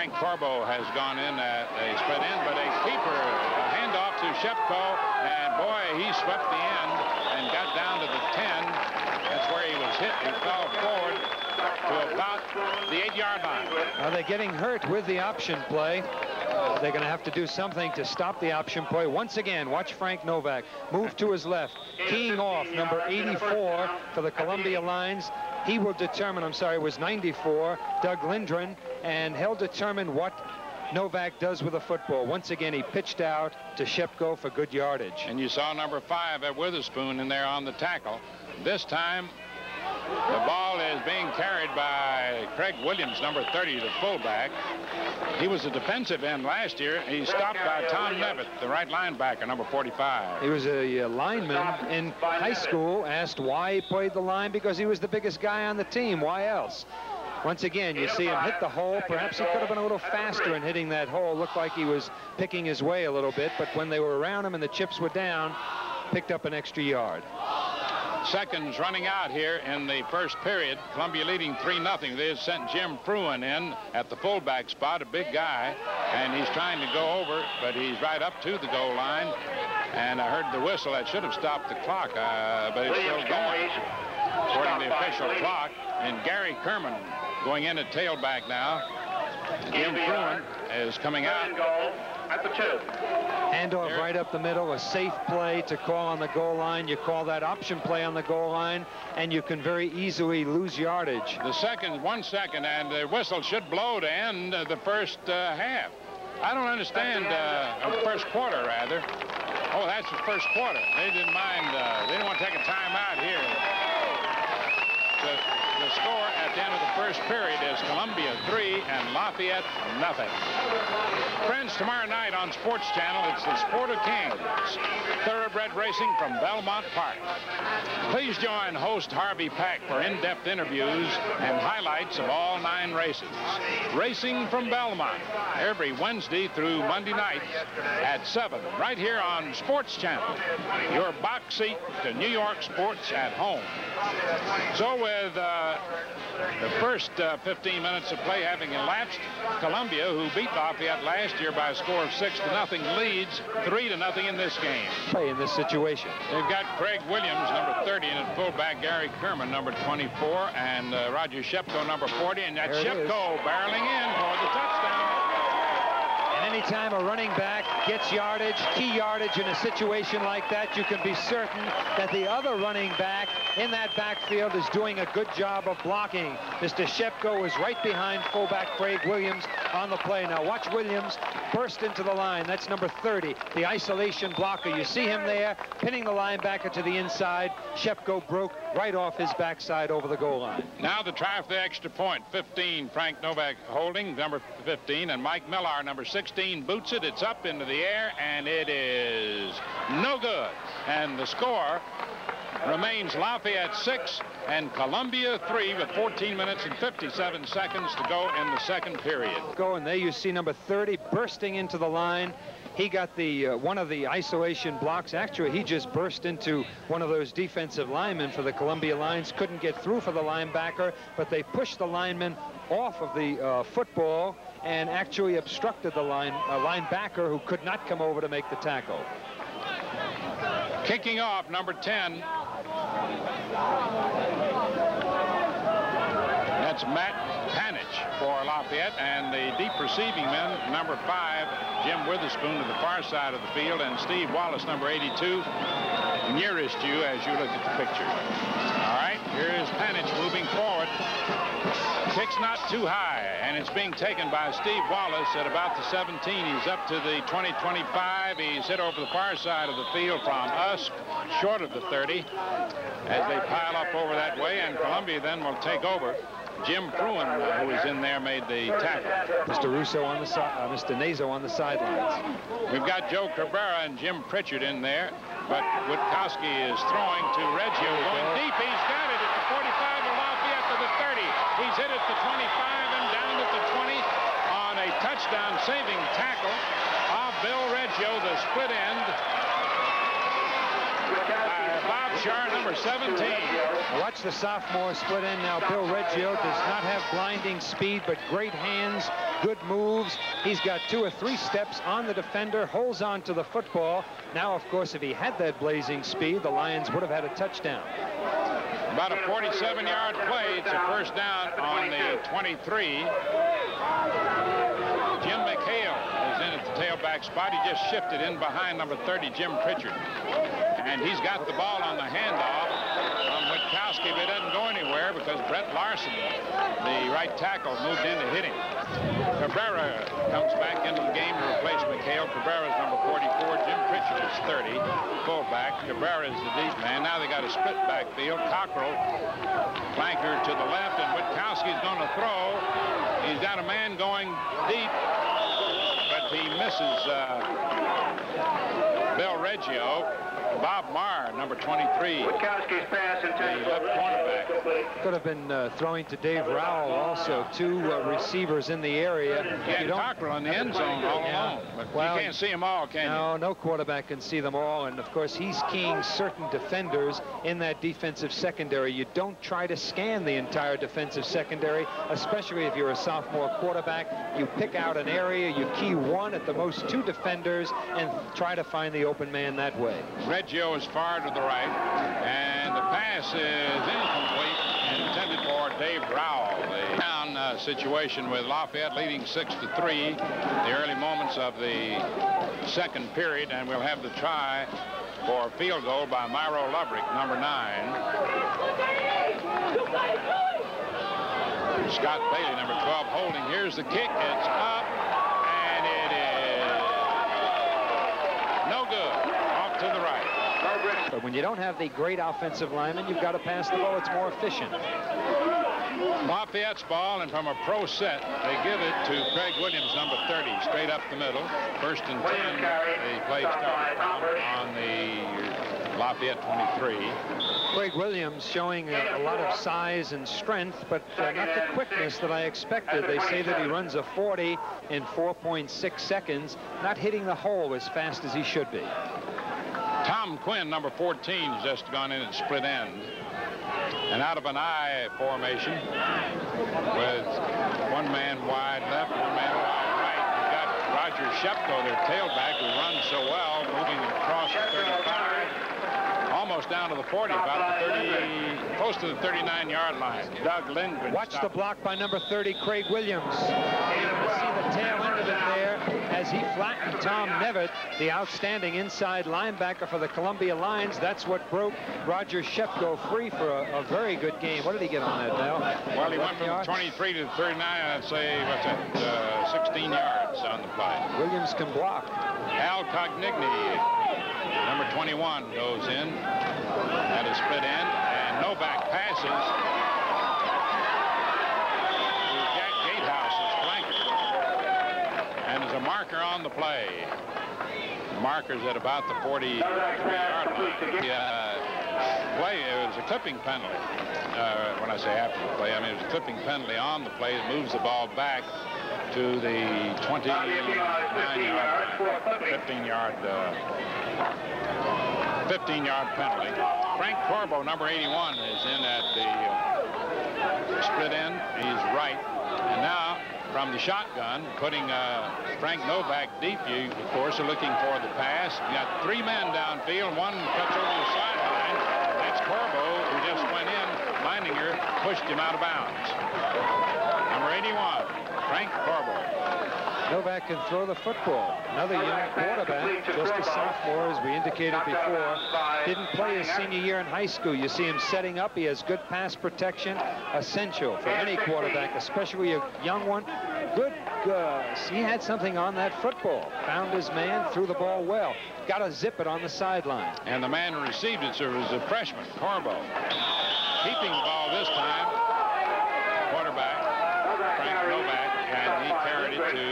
Frank Corbo has gone in a split end, but a keeper, a handoff to Shepko, and boy, he swept the end and got down to the 10. That's where he was hit. He fell forward to about the 8-yard line. Now they're getting hurt with the option play. They're going to have to do something to stop the option play. Once again, watch Frank Novak move to his left, keying off number 84 for the Columbia lines. He will determine, I'm sorry, it was 94, Doug Lindgren, and he'll determine what Novak does with the football. Once again, he pitched out to Shepko for good yardage. And you saw number 5 at Witherspoon in there on the tackle. This time, the ball is being carried by Craig Williams, number 30, the fullback. He was a defensive end last year. He's stopped by Tom Nevitt, the right linebacker, number 45. He was a lineman in high school, asked why he played the line, because he was the biggest guy on the team. Why else? Once again, you see him hit the hole. Perhaps he could have been a little faster in hitting that hole. Looked like he was picking his way a little bit, but when they were around him and the chips were down, picked up an extra yard. Seconds running out here in the first period. Columbia leading 3-0. They have sent Jim Fruin in at the fullback spot, a big guy, and he's trying to go over, but he's right up to the goal line. And I heard the whistle. That should have stopped the clock, but it's still going, according to the official clock. And Gary Kerman going in at tailback now. Jim Fruin is coming out at the 2. Handoff right up the middle, a safe play to call on the goal line. You call that option play on the goal line, and you can very easily lose yardage. The second, 1 second, and the whistle should blow to end the first half. I don't understand, first quarter, rather. Oh, that's the first quarter. They didn't mind, they didn't want to take a timeout here. The score at the end of the first period is Columbia 3 and Lafayette 0. Friends, tomorrow night on Sports Channel, it's the Sport of Kings, thoroughbred racing from Belmont Park. Please join host Harvey Pack for in-depth interviews and highlights of all 9 races. Racing from Belmont, every Wednesday through Monday night at 7, right here on Sports Channel. Your box seat to New York sports at home. So with the first 15 minutes of play having elapsed, Columbia, who beat Lafayette last year by a score of 6-0, leads 3-0 in this game. Play in this situation. They've got Craig Williams, number 30, and at fullback Gary Kerman, number 24, and Roger Shepko, number 40, and that's Shepko barreling in for the touchdown. Anytime a running back gets yardage, key yardage in a situation like that, you can be certain that the other running back in that backfield is doing a good job of blocking. Mr. Shepko is right behind fullback Craig Williams on the play. Now watch Williams burst into the line. That's number 30, the isolation blocker. You see him there pinning the linebacker to the inside. Shepko broke right off his backside over the goal line. Now the try for the extra point. 15, Frank Novak holding, number 15, and Mike Millar, number 16, boots it. It's up into the air, and it is no good. And the score remains Lafayette 6 and Columbia 3 with 14 minutes and 57 seconds to go in the second period. And there you see number 30 bursting into the line. He got the one of the isolation blocks. Actually, he just burst into one of those defensive linemen for the Columbia lines. Couldn't get through for the linebacker, but they pushed the lineman off of the football and actually obstructed the linebacker, who could not come over to make the tackle. Kicking off, number 10. That's Matt Panich for Lafayette, and the deep receiving men, number 5, Jim Witherspoon to the far side of the field, and Steve Wallace, number 82, nearest you as you look at the picture. All right, here is Panich moving forward. Kick's not too high, and it's being taken by Steve Wallace at about the 17. He's up to the 20-25. He's hit over the far side of the field from us, short of the 30, as they pile up over that way, and Columbia then will take over. Jim Fruin, who was in there, made the tackle. Mr. Russo on the side, Mr. Nazo on the sidelines. We've got Joe Cabrera and Jim Pritchard in there, but Witkowski is throwing to Reggio, going deep. He's got it at the 45 of Lafayette to the 30. He's hit at the 25 and down at the 20 on a touchdown-saving tackle of Bill Reggio, the split end. Bob Shar, number 17. Watch the sophomore split end now. Bill Reggio does not have blinding speed, but great hands, good moves. He's got 2 or 3 steps on the defender, holds on to the football. Now, of course, if he had that blazing speed, the Lions would have had a touchdown. About a 47-yard play. It's a first down on the 23. Jim McHale is in at the tailback spot. He just shifted in behind number 30, Jim Pritchard. And he's got the ball on the handoff from Witkowski, but it doesn't go anywhere because Brett Larson, the right tackle, moved in to hit him. Cabrera comes back into the game to replace McHale. Cabrera is number 44. Jim Pritchard is 30. Fullback. Cabrera is the deep man. Now they got a split backfield. Cockrell, flanker to the left, and Witkowski's going to throw. He's got a man going deep, but he misses Bill Reggio. Bob Marr, number 23, Witkowski's pass the left cornerback. Could have been throwing to Dave Rowell also. 2 receivers in the area. Yeah, Cockrell in the end zone all alone. But you can't see them all, can you? No, no quarterback can see them all. And, of course, he's keying certain defenders in that defensive secondary. You don't try to scan the entire defensive secondary, especially if you're a sophomore quarterback. You pick out an area, you key 1, at the most 2 defenders, and try to find the open man that way. Reggio is far to the right, and the pass is incomplete, intended for Dave Rowell. The down situation with Lafayette leading 6-3, the early moments of the second period, and we'll have the try for a field goal by Myro Lovrick, number 9. Scott Bailey, number 12, holding. Here's the kick. It's up, and it is no good. Off to the right. But when you don't have the great offensive lineman, you've got to pass the ball. It's more efficient. Lafayette's ball, and from a pro set, they give it to Craig Williams, number 30, straight up the middle. 1st and 10, the play started on the Lafayette 23. Craig Williams showing a lot of size and strength, but not the quickness that I expected. They say that he runs a 40 in 4.6 seconds, not hitting the hole as fast as he should be. Tom Quinn, number 14, has just gone in at split end. And out of an I formation with 1 man wide left, 1 man wide right. We've got Roger Shepko, their tailback, who runs so well, moving across the 35, almost down to the 40, about the 30, close to the 39-yard line. Doug Lindgren. Watch the block by number 30, Craig Williams. You can see the tail end of it there as he flattened Tom Nevitt, the outstanding inside linebacker for the Columbia Lions. That's what broke Roger Shepko free for a very good game. What did he get on that, Mel? Well, he went from 23 to 39, I'd say, what's that, 16 yards on the play. Williams can block. Al Cognigny, number 21, goes in at a split end, and Novak passes. And there's a marker on the play. The marker's at about the 43-yard line. Play, it was a clipping penalty. When I say after the play, I mean it was a clipping penalty on the play that moves the ball back to the 29-yard, 15-yard penalty. Frank Corbo, number 81, is in at the split end. He's right. And now, from the shotgun, putting Frank Novak deep, you, of course, are looking for the pass. You got 3 men downfield. 1 cuts over the sideline. That's Corbo, who just went in. Leininger pushed him out of bounds. Number 81, Frank Corbo. Novak can throw the football. Another young quarterback, just a sophomore, as we indicated before. Didn't play his senior year in high school. You see him setting up. He has good pass protection. Essential for any quarterback, especially a young one. Good. He had something on that football. Found his man, threw the ball well. Got to zip it on the sideline. And the man who received it, sir, was a freshman, Corbo. Keeping the ball this time, quarterback Frank Novak, and he carried it to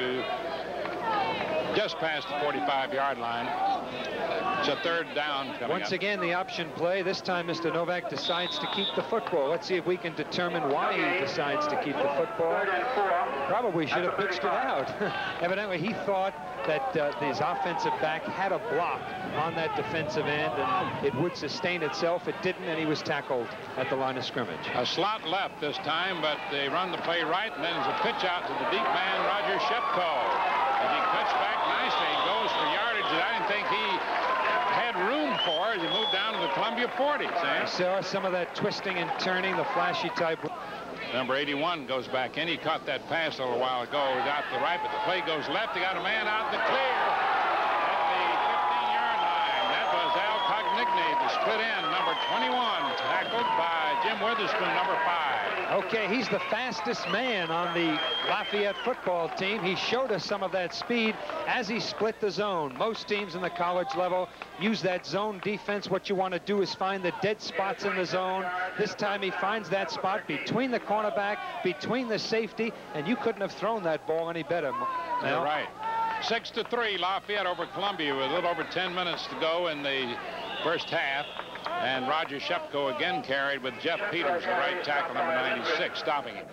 just past the 45-yard line. It's a 3rd down coming Once again, the option play. This time, Mr. Novak decides to keep the football. Let's see if we can determine why he decides to keep the football. Probably should have pitched it out. Evidently, he thought that his offensive back had a block on that defensive end, and it would sustain itself. It didn't, and he was tackled at the line of scrimmage. A slot left this time, but they run the play right, and then there's a pitch out to the deep man, Roger Shepko. 40, Sam. I saw some of that twisting and turning, the flashy type. Number 81 goes back in. He caught that pass a little while ago. He got to the right, but the play goes left. He got a man out in the clear at the 15-yard line. That was Al Cognigne, the split end, number 21, tackled by Jim Witherspoon, number 5. Okay, he's the fastest man on the Lafayette football team. He showed us some of that speed as he split the zone. Most teams in the college level use that zone defense. What you want to do is find the dead spots in the zone. This time he finds that spot between the cornerback, between the safety, and you couldn't have thrown that ball any better. You're right. 6-3, Lafayette over Columbia with a little over 10 minutes to go in the first half. And Roger Shepko again carried with Jeff Peters, the right tackle, number 96, stopping him.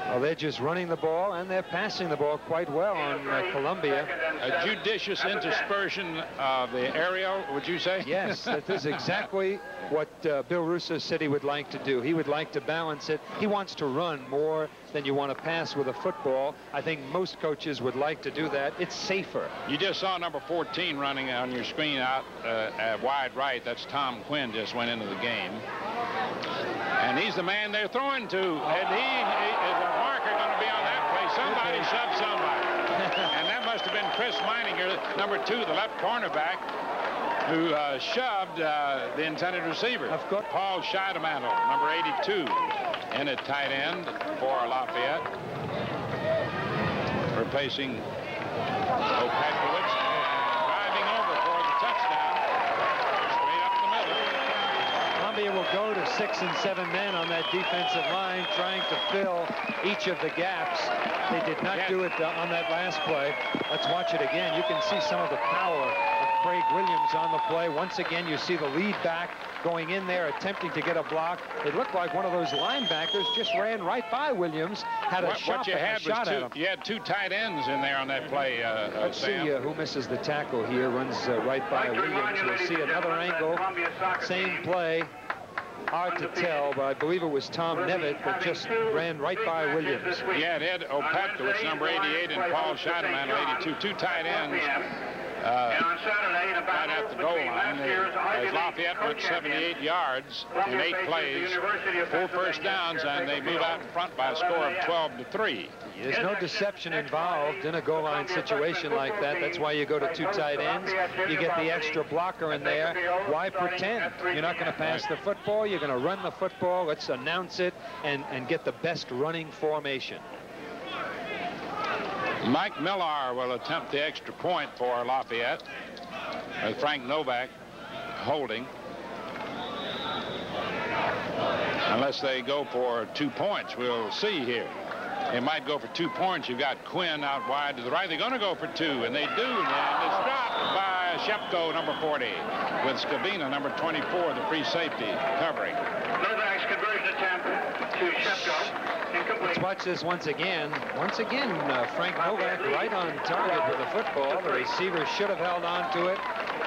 Well, they're just running the ball, and they're passing the ball quite well on Columbia. A judicious interspersion of the aerial, would you say? Yes, that is exactly what Bill Russo said he would like to do. He would like to balance it. He wants to run more than you want to pass with a football. I think most coaches would like to do that. It's safer. You just saw number 14 running on your screen out at wide right. That's Tom Quinn, just went into the game. And he's the man they're throwing to. And he is a marker going to be on that play. Somebody shoved somebody. And that must have been Chris Meininger, number 2, the left cornerback, who shoved the intended receiver. Of course. Paul Scheidemantel, number 82, in at tight end for Lafayette, replacing Opatkiewicz, driving over for the touchdown, straight up the middle. Columbia will go to 6 and 7 men on that defensive line, trying to fill each of the gaps. They did not do it on that last play. Let's watch it again. You can see some of the power of Craig Williams on the play. Once again, you see the lead back going in there, attempting to get a block. It looked like one of those linebackers just ran right by Williams, had a shot at him. You had 2 tight ends in there on that play, Let's see who misses the tackle here. Runs right by Williams. We'll see another angle. Same play. Hard to tell, but I believe it was Tom Nevitt that just ran right by Williams. Yeah, Ed Opatkiewicz, number 88, and Paul Scheidemantel, 82. 2 tight ends. Right at the goal line. As Lafayette went 78 yards in 8 plays, 4 first downs, and they move out in front by a score of 12-3. There's no deception involved in a goal line situation like that. That's why you go to 2 tight ends. You get the extra blocker in there. Why pretend? You're not going to pass the football. You're going to run the football. Let's announce it and get the best running formation. Mike Millar will attempt the extra point for Lafayette, with Frank Novak holding. Unless they go for 2 points, we'll see here. They might go for 2 points. You've got Quinn out wide to the right. They're going to go for 2, and they do. And it's dropped by Shepko, number 40, with Scavina, number 24, the free safety, covering. Novak's conversion attempt to Shepko. Let's watch this once again. Once again, Frank Novak right on target with the football. The receiver should have held on to it.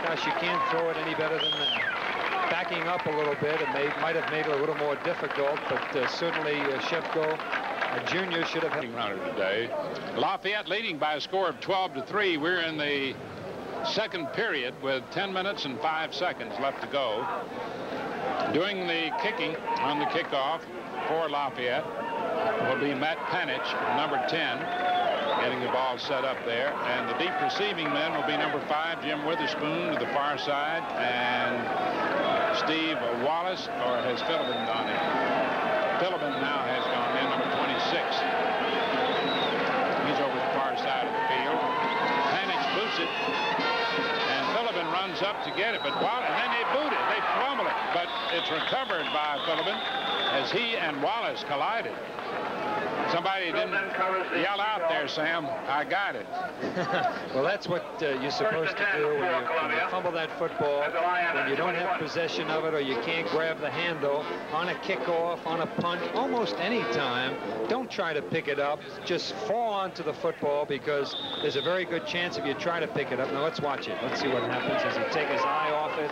Gosh, you can't throw it any better than that. Backing up a little bit, it might have made it a little more difficult, but certainly Shepko, a junior, should have had runner today. Lafayette leading by a score of 12-3. We're in the second period with 10 minutes and 5 seconds left to go. Doing the kicking on the kickoff for Lafayette will be Matt Panich, number 10, getting the ball set up there. And the deep receiving men will be number 5, Jim Witherspoon, to the far side, and Steve Wallace, or has Philbin gone in? Philbin now has gone in, number 26. He's over the far side of the field. Panich boots it, and Philbin runs up to get it, but and then they boot it, they fumble it, but it's recovered by Philbin as he and Wallace collided. Somebody didn't yell out there, Sam. I got it. Well, that's what you're supposed to do when you fumble that football, when you don't have possession of it or you can't grab the handle on a kickoff, on a punt, almost any time. Don't try to pick it up. Just fall onto the football, because there's a very good chance if you try to pick it up. Now, let's watch it. Let's see what happens. Does he take his eye off it?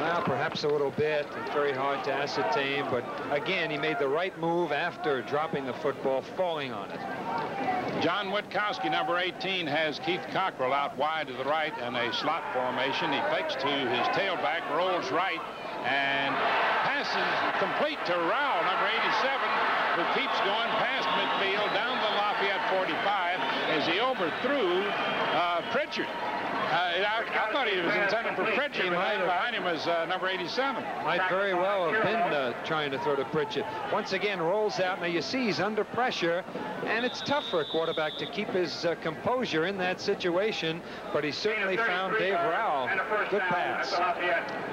Well, perhaps a little bit. It's very hard to ascertain, but again, he made the right move after dropping the football, falling on it. John Witkowski, number 18, has Keith Cockrell out wide to the right in a slot formation. He fakes to his tailback, rolls right, and passes complete to Rowell, number 87, who keeps going past midfield down the Lafayette 45 as he overthrew Pritchard. I thought he was intended for Pritchard, but behind him was number 87. Might very well have been trying to throw to Pritchard. Once again, rolls out. Now, you see he's under pressure, and it's tough for a quarterback to keep his composure in that situation, but he certainly found Dave Rowell. Good pass.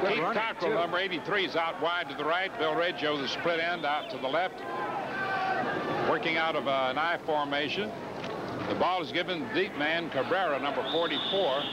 Good Keith Cockrell, number 83, is out wide to the right. Bill Reggio, the split end, out to the left, working out of an I formation. The ball is given to deep man Cabrera, number 44,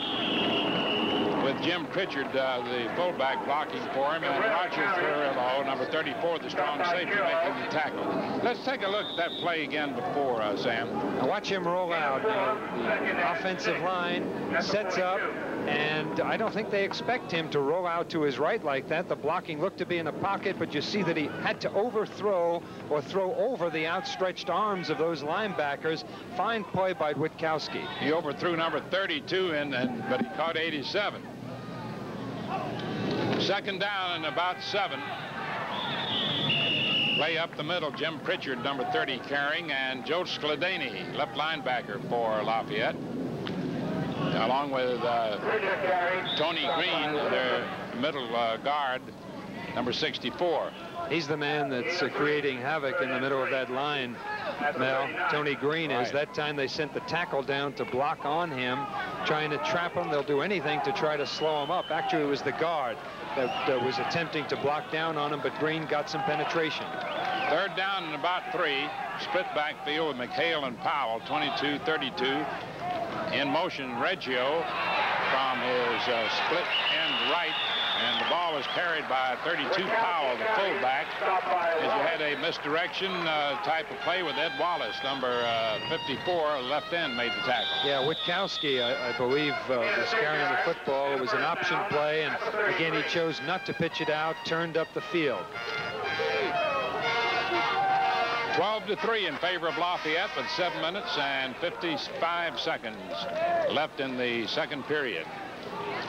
with Jim Pritchard, the fullback, blocking for him, and Roger Thurlow, number 34, the strong safety, making the tackle. Let's take a look at that play again before, Sam. Now watch him roll out. The offensive line sets up, and I don't think they expect him to roll out to his right like that. The blocking looked to be in a pocket, but you see that he had to overthrow or throw over the outstretched arms of those linebackers. Fine play by Witkowski. He overthrew number 32, but he caught 87. Second down and about 7. Play up the middle. Jim Pritchard, number 30, carrying, and Joe Skladany, left linebacker for Lafayette, along with Tony Green, their middle guard, number 64. He's the man that's creating havoc in the middle of that line, Mel. Tony Green is. That time they sent the tackle down to block on him, trying to trap him. They'll do anything to try to slow him up. Actually, it was the guard that was attempting to block down on him, but Green got some penetration. Third down and about 3. Split backfield with McHale and Powell, 22-32. In motion, Reggio from his split end right, and the ball was carried by 32 Powell, the fullback, as you had a misdirection type of play with Ed Wallace, number 54, left end, made the tackle. Yeah, Witkowski, I believe, was carrying the football. It was an option play, and again, he chose not to pitch it out, turned up the field. 12-3 in favor of Lafayette, with 7 minutes and 55 seconds left in the second period.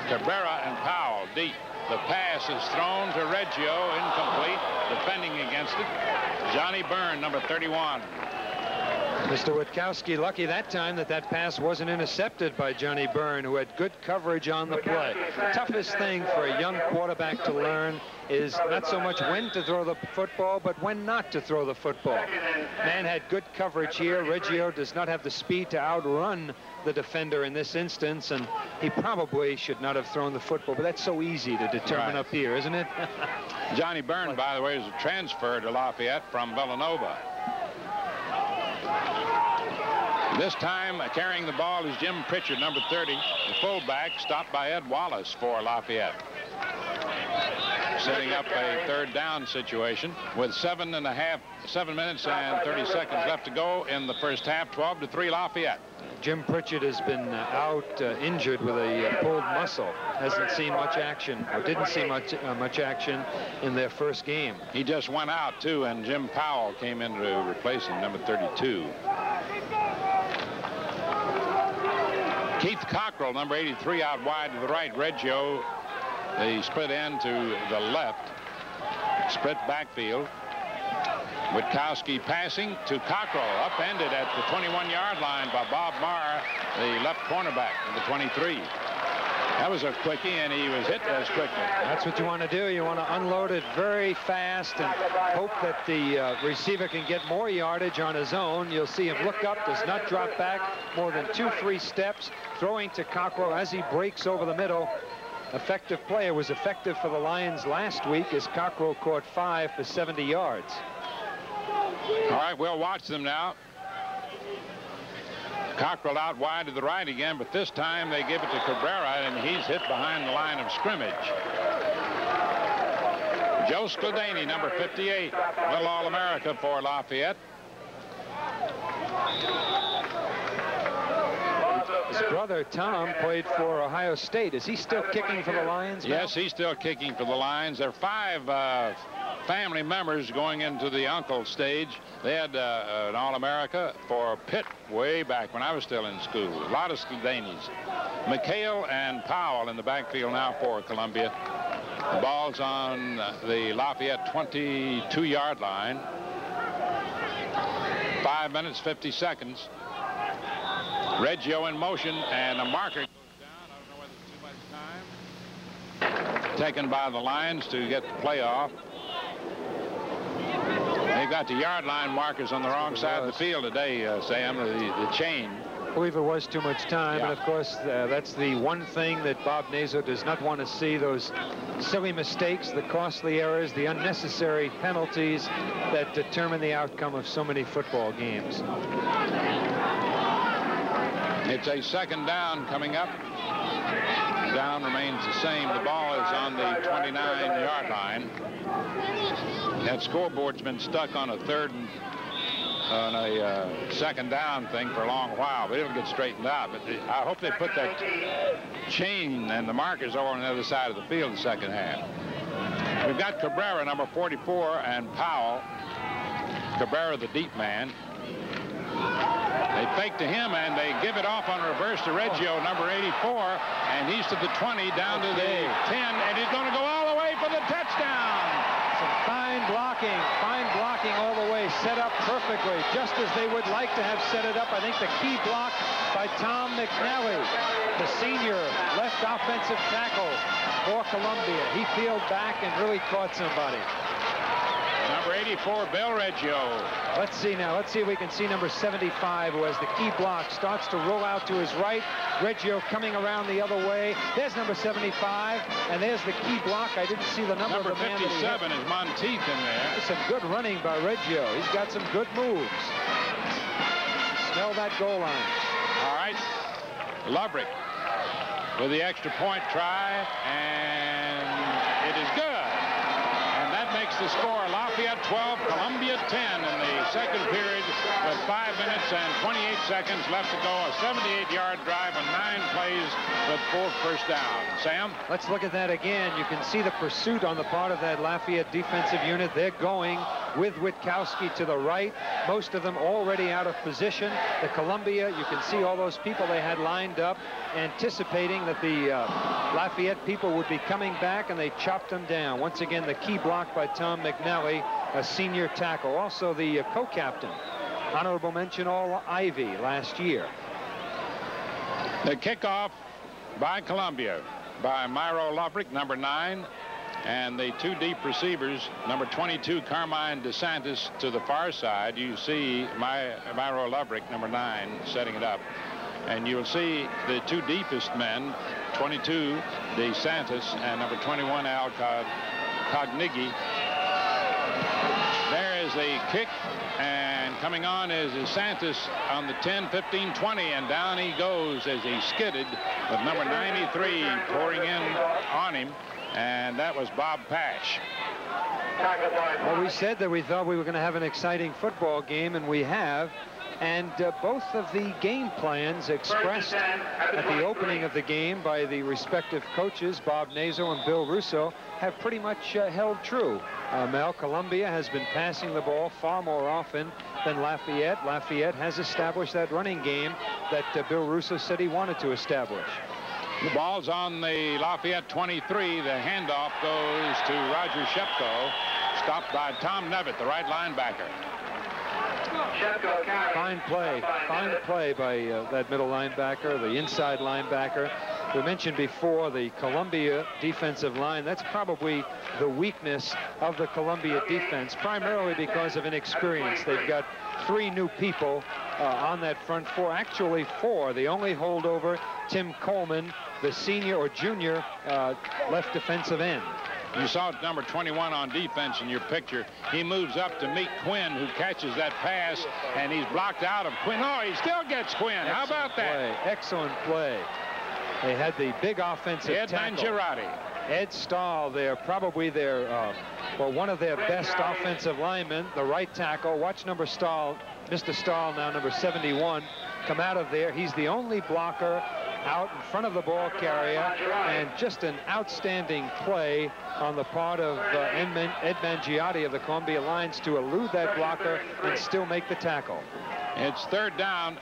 Cabrera and Powell deep. The pass is thrown to Reggio, incomplete. Defending against it, Johnny Byrne, number 31. Mr. Witkowski lucky that time that pass wasn't intercepted by Johnny Byrne, who had good coverage on the play. Toughest thing for a young quarterback to learn is not so much when to throw the football, but when not to throw the football. Man had good coverage here. Reggio does not have the speed to outrun the defender in this instance, and he probably should not have thrown the football, but that's so easy to determine up here, isn't it? Johnny Byrne, by the way, is a transfer to Lafayette from Villanova. This time, carrying the ball is Jim Pritchard, number 30, the fullback, stopped by Ed Wallace for Lafayette. Setting up a third down situation with 7 minutes and 30 seconds left to go in the first half. 12-3 Lafayette. Jim Pritchard has been out injured with a pulled muscle. Hasn't seen much action, or didn't see much action in their first game. He just went out too, and Jim Powell came in to replace him, number 32. Keith Cockrell, number 83, out wide to the right. Reggio, the split end to the left. Split backfield. Witkowski passing to Cockrell, upended at the 21-yard line by Bob Marr, the left cornerback, number 23. That was a quickie, and he was hit as quickly. That's what you want to do. You want to unload it very fast and hope that the receiver can get more yardage on his own. You'll see him look up, does not drop back more than 2-3 steps, throwing to Cockrell as he breaks over the middle. Effective play. It was effective for the Lions last week as Cockrell caught 5 for 70 yards. All right, we'll watch them now. Cockrell out wide to the right again, but this time they give it to Cabrera, and he's hit behind the line of scrimmage. Joe Skladany, number 58, little All-America for Lafayette. His brother Tom played for Ohio State. Is he still kicking for the Lions now? Yes, he's still kicking for the Lions. There are 5 family members going into the uncle stage. They had an All-America for Pitt way back when I was still in school. A lot of Scudanis. McHale and Powell in the backfield now for Columbia. The ball's on the Lafayette 22-yard line. 5 minutes, 50 seconds. Reggio in motion, and the marker goes down. I don't know whether it's too much time. Taken by the Lions to get the play off. They've got the yard line markers on the wrong side of the field today, Sam, the chain. I believe it was too much time, Yeah. and of course that's the one thing that Bob Naso does not want to see, those silly mistakes, the costly errors, the unnecessary penalties that determine the outcome of so many football games. It's a second down coming up. Down remains the same. The ball is on the 29-yard line. That scoreboard's been stuck on a second down thing for a long while, but it'll get straightened out. But I hope they put that chain and the markers over on the other side of the field in the second half. We've got Cabrera, number 44, and Powell. Cabrera, the deep man. They fake to him, and they give it off on reverse to Reggio, number 84, and he's to the 20, down to the 10, and he's going to go all the way for the touchdown. Some fine blocking all the way, set up perfectly, just as they would like to have set it up. I think the key block by Tom McNally, the senior left offensive tackle for Columbia. He peeled back and really caught somebody. Number 84, Bill Reggio. Let's see now. Let's see if we can see number 75, who has the key block. Starts to roll out to his right. Reggio coming around the other way. There's number 75, and there's the key block. I didn't see the number Number of the man 57 is Monteith in there. Some good running by Reggio. He's got some good moves. Smell that goal line. All right. Lubrick with the extra point try, and it is good. Makes the score Lafayette 12, Columbia 10 in the second period with 5 minutes and 28 seconds left to go. A 78-yard drive and 9 plays with 4 first downs. Sam? Let's look at that again. You can see the pursuit on the part of that Lafayette defensive unit. They're going with Witkowski to the right. Most of them already out of position. The Columbia, you can see all those people they had lined up, anticipating that the Lafayette people would be coming back, and they chopped them down. Once again, the key block by Tom McNally, a senior tackle. Also the co-captain, honorable mention All-Ivy last year. The kickoff by Columbia by Myro Lubrick, number 9, and the 2 deep receivers, number 22, Carmine DeSantis, to the far side. You see Myro Lubrick, number 9, setting it up. And you'll see the 2 deepest men, 22, DeSantis, and number 21, Al Cognighi. There is the kick, and coming on is DeSantis on the 10, 15, 20, and down he goes as he skidded with number 93 pouring in on him, and that was Bob Pash. Well, we said that we thought we were going to have an exciting football game, and we have. And both of the game plans expressed at the opening of the game by the respective coaches, Bob Naso and Bill Russo, have pretty much held true. Mel, Columbia has been passing the ball far more often than Lafayette. Lafayette has established that running game that Bill Russo said he wanted to establish. The ball's on the Lafayette 23. The handoff goes to Roger Shepko, stopped by Tom Nevitt, the right linebacker. Fine play by that middle linebacker, the inside linebacker. We mentioned before the Columbia defensive line. That's probably the weakness of the Columbia defense, primarily because of inexperience. They've got 3 new people on that front 4, actually 4. The only holdover, Tim Coleman, the senior or junior left defensive end. You saw number 21 on defense in your picture. He moves up to meet Quinn, who catches that pass, and he's blocked out of Quinn. Oh, he still gets Quinn. How about that? Excellent play. They had the big offensive Ed tackle. Mangiarotti. Ed Stahl there, probably their, well, one of their best offensive linemen, the right tackle. Watch number Stahl, Mr. Stahl now, number 71, come out of there. He's the only blocker out in front of the ball carrier, and just an outstanding play on the part of Ed Mangiotti of the Columbia Lions to elude that blocker and still make the tackle. It's third down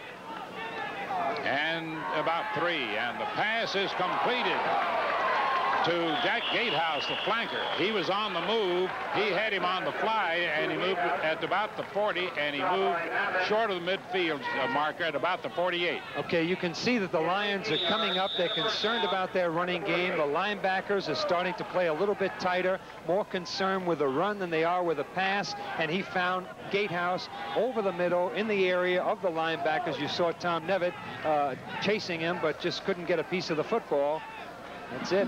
and about 3, and the pass is completed to Jack Gatehouse, the flanker. He was on the move. He had him on the fly, and he moved at about the 40, and he moved short of the midfield marker at about the 48. Okay, you can see that the Lions are coming up. They're concerned about their running game. The linebackers are starting to play a little bit tighter, more concerned with the run than they are with the pass, and he found Gatehouse over the middle in the area of the linebackers. You saw Tom Nevitt chasing him, but just couldn't get a piece of the football. That's it.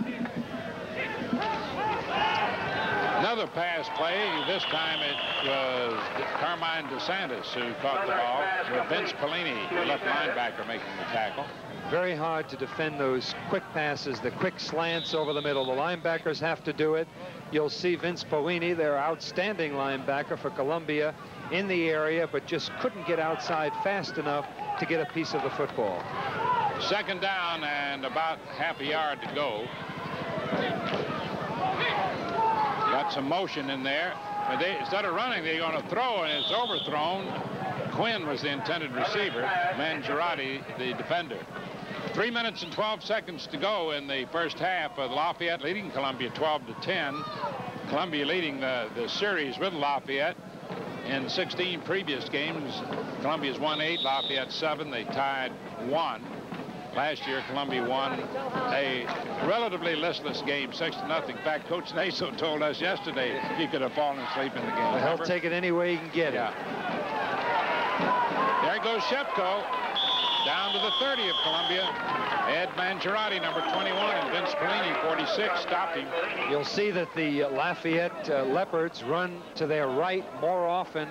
Another pass play. This time it was Carmine DeSantis who caught the ball, with Vince Pellini, the left linebacker, making the tackle. Very hard to defend those quick passes, the quick slants over the middle. The linebackers have to do it. You'll see Vince Pellini, their outstanding linebacker for Columbia, in the area, but just couldn't get outside fast enough to get a piece of the football. Second down and about half a yard to go. Got some motion in there. But instead of running, they're going to throw, and it's overthrown. Quinn was the intended receiver. Mangiotti, the defender. 3 minutes and 12 seconds to go in the first half. Lafayette leading Columbia 12-10. Columbia leading the series with Lafayette. In 16 previous games, Columbia's won 8, Lafayette 7. They tied 1. Last year, Columbia won a relatively listless game, 6-0. In fact, Coach Naso told us yesterday he could have fallen asleep in the game. Well, he'll take it any way he can get it. There goes Shepko down to the 30 of Columbia. Ed Mangiotti, number 21, and Vince Pellini, 46, stopped him. You'll see that the Lafayette Leopards run to their right more often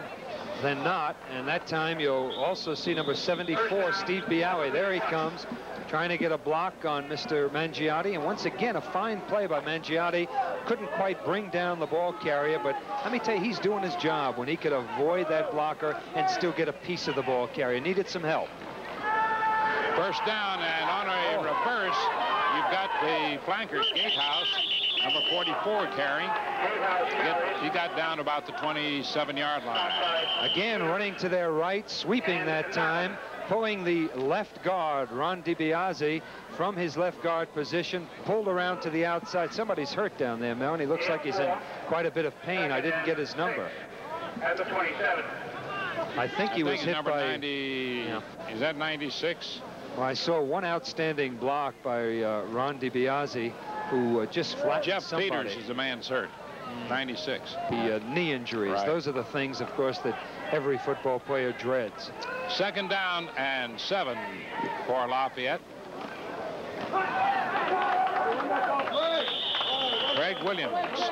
than not, and that time you'll also see number 74, Steve Bialy. There he comes, trying to get a block on Mr. Mangiotti, and once again a fine play by Mangiotti. Couldn't quite bring down the ball carrier, but let me tell you, he's doing his job when he could avoid that blocker and still get a piece of the ball carrier. Needed some help. First down, and on a reverse, you've got the flankers, Gatehouse, number 44, carrying. He got down about the 27-yard line. Again, running to their right, sweeping that time, pulling the left guard, Ron DiBiase, from his left guard position, pulled around to the outside. Somebody's hurt down there, Mel, and he looks like he's in quite a bit of pain. I didn't get his number. At the 27. I think he was hit number by 90. Yeah. Is that 96? Well, I saw one outstanding block by Ron DiBiase, who just flattened Jeff somebody. Peters is the man's hurt. 96. The knee injuries. Right. Those are the things, of course, that every football player dreads. Second down and 7 for Lafayette. Greg Williams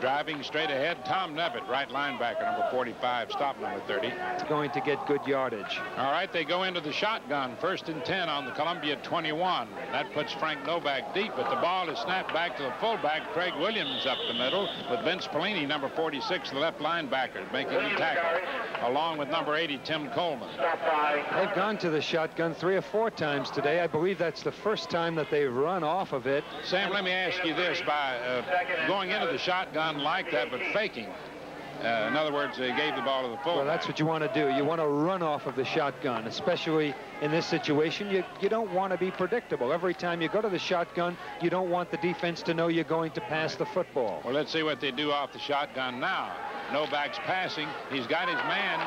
driving straight ahead. Tom Nevitt, right linebacker, number 45, stop number 30. It's going to get good yardage. All right, they go into the shotgun. 1st and 10 on the Columbia 21. That puts Frank Novak deep, but the ball is snapped back to the fullback, Craig Williams, up the middle, with Vince Pellini, number 46, the left linebacker, making the tackle, along with number 80, Tim Coleman. They've gone to the shotgun 3 or 4 times today. I believe that's the first time that they've run off of it. Sam, let me ask you this. By going into the shotgun like that, but faking, in other words, they gave the ball to the fullback. Well, that's what you want to do. You want to run off of the shotgun, especially in this situation. You don't want to be predictable. Every time you go to the shotgun, you don't want the defense to know you're going to pass the football. Well, let's see what they do off the shotgun now. Novak's passing. He's got his man,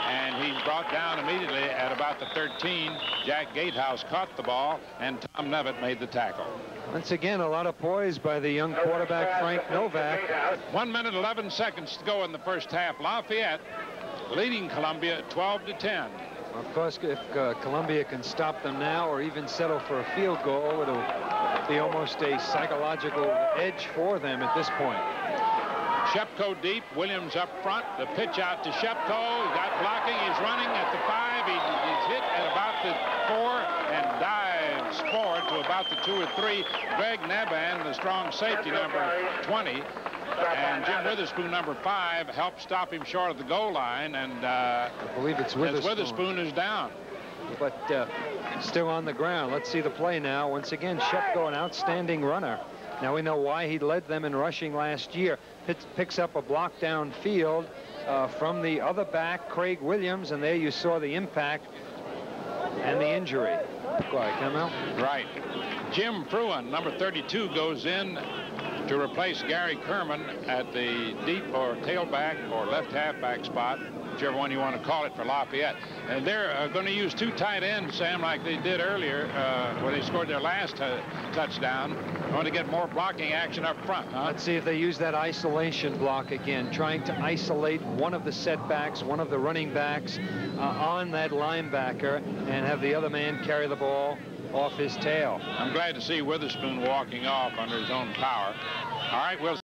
and he's brought down immediately at about the 13. Jack Gatehouse caught the ball, and Tom Nevitt made the tackle. Once again, a lot of poise by the young quarterback, Frank Novak. 1 minute, 11 seconds to go in the first half. Lafayette leading Columbia 12-10. Of course, if Columbia can stop them now or even settle for a field goal, it'll be almost a psychological edge for them at this point. Shepko deep, Williams up front. The pitch out to Shepko. He got blocking. He's running at the 5. He's hit at about the 4 and dives forward to about the 2 or 3. Greg Naban, the strong safety, number 20, and Jim Witherspoon, number 5, helped stop him short of the goal line. And I believe it's Witherspoon. Witherspoon is down. but still on the ground. Let's see the play now. Once again, Shepko, an outstanding runner. Now we know why he led them in rushing last year. Picks up a block downfield from the other back, Craig Williams, and there you saw the impact and the injury. Go ahead, Mel. Right. Jim Fruin, number 32, goes in to replace Gary Kerman at the deep or tailback or left halfback spot, whichever one you want to call it, for Lafayette. And they're going to use 2 tight ends, Sam, like they did earlier when they scored their last touchdown. Want to get more blocking action up front, huh? Let's see if they use that isolation block again, trying to isolate one of the setbacks, one of the running backs on that linebacker, and have the other man carry the ball off his tail. I'm glad to see Witherspoon walking off under his own power. All right, we'll